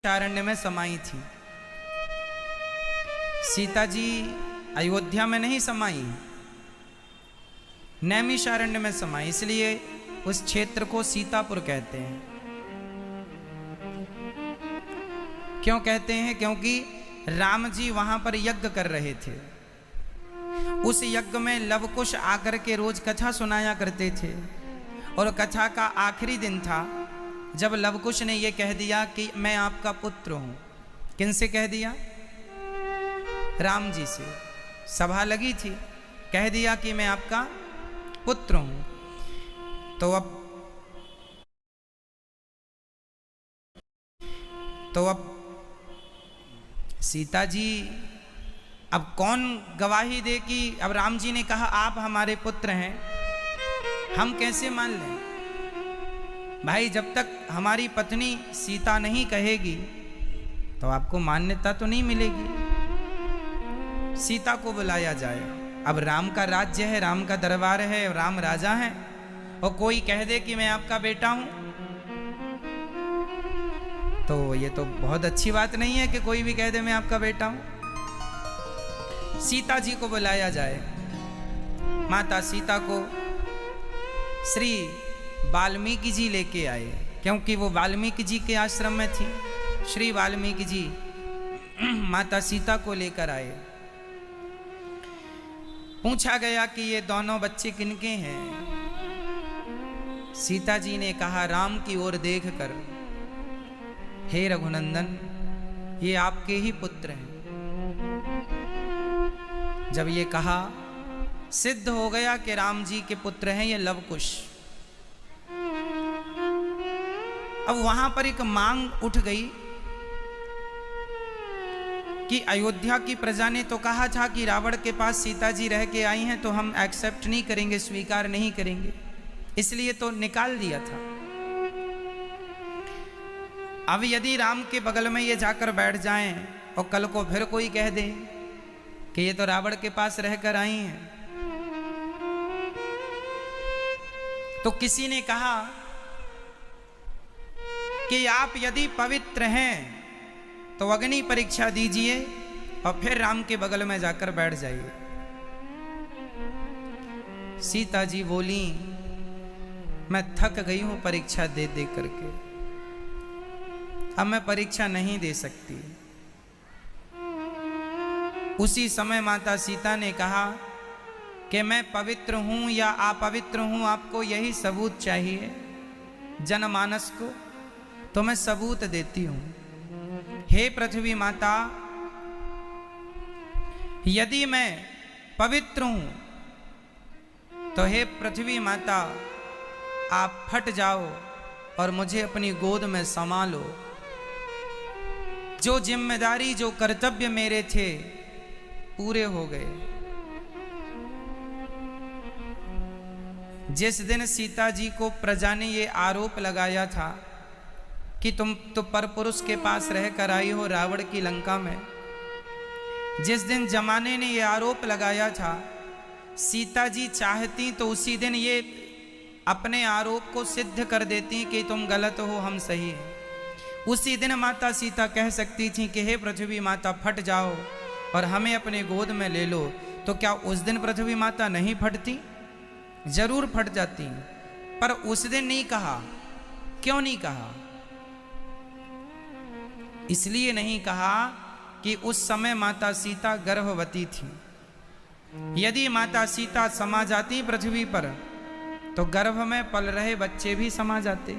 नैमिषारण्य में समाई थी। सीता जी अयोध्या में नहीं समाई, नैमिषारण्य में समाई, इसलिए उस क्षेत्र को सीतापुर कहते हैं। क्यों कहते हैं? क्योंकि राम जी वहां पर यज्ञ कर रहे थे। उस यज्ञ में लवकुश आकर के रोज कथा सुनाया करते थे और कथा का आखिरी दिन था जब लवकुश ने यह कह दिया कि मैं आपका पुत्र हूं। किनसे कह दिया? राम जी से। सभा लगी थी, कह दिया कि मैं आपका पुत्र हूं। तो अब सीता जी, अब कौन गवाही दे कि अब राम जी ने कहा आप हमारे पुत्र हैं, हम कैसे मान लें? भाई, जब तक हमारी पत्नी सीता नहीं कहेगी तो आपको मान्यता तो नहीं मिलेगी। सीता को बुलाया जाए। अब राम का राज्य है, राम का दरबार है, राम राजा है, और कोई कह दे कि मैं आपका बेटा हूं, तो ये तो बहुत अच्छी बात नहीं है कि कोई भी कह दे मैं आपका बेटा हूं। सीता जी को बुलाया जाए। माता सीता को श्री वाल्मीकि जी लेके आए, क्योंकि वो वाल्मीकि जी के आश्रम में थी। श्री वाल्मीकि जी माता सीता को लेकर आए। पूछा गया कि ये दोनों बच्चे किनके हैं? सीता जी ने कहा राम की ओर देखकर, हे रघुनंदन, ये आपके ही पुत्र हैं। जब ये कहा, सिद्ध हो गया कि राम जी के पुत्र हैं ये लवकुश। अब वहां पर एक मांग उठ गई कि अयोध्या की प्रजा ने तो कहा था कि रावण के पास सीता जी रह के आई हैं तो हम एक्सेप्ट नहीं करेंगे, स्वीकार नहीं करेंगे, इसलिए तो निकाल दिया था। अब यदि राम के बगल में ये जाकर बैठ जाएं और कल को फिर कोई कह दे कि ये तो रावण के पास रहकर आई हैं, तो किसी ने कहा कि आप यदि पवित्र हैं तो अग्नि परीक्षा दीजिए और फिर राम के बगल में जाकर बैठ जाइए। सीता जी बोली, मैं थक गई हूं परीक्षा दे दे करके, अब मैं परीक्षा नहीं दे सकती। उसी समय माता सीता ने कहा कि मैं पवित्र हूं या अपवित्र हूं, आपको यही सबूत चाहिए जनमानस को, तो मैं सबूत देती हूं। हे पृथ्वी माता, यदि मैं पवित्र हूं तो हे पृथ्वी माता, आप फट जाओ और मुझे अपनी गोद में समा लो। जो जिम्मेदारी, जो कर्तव्य मेरे थे पूरे हो गए। जिस दिन सीता जी को प्रजा ने ये आरोप लगाया था कि तुम तो परपुरुष के पास रहकर आई हो रावण की लंका में, जिस दिन जमाने ने ये आरोप लगाया था, सीता जी चाहती तो उसी दिन ये अपने आरोप को सिद्ध कर देती कि तुम गलत हो, हम सही हैं। उसी दिन माता सीता कह सकती थी कि हे पृथ्वी माता, फट जाओ और हमें अपने गोद में ले लो। तो क्या उस दिन पृथ्वी माता नहीं फटती? जरूर फट जाती, पर उस दिन नहीं कहा। क्यों नहीं कहा? इसलिए नहीं कहा कि उस समय माता सीता गर्भवती थी। यदि माता सीता समा जाती पृथ्वी पर तो गर्भ में पल रहे बच्चे भी समा जाते।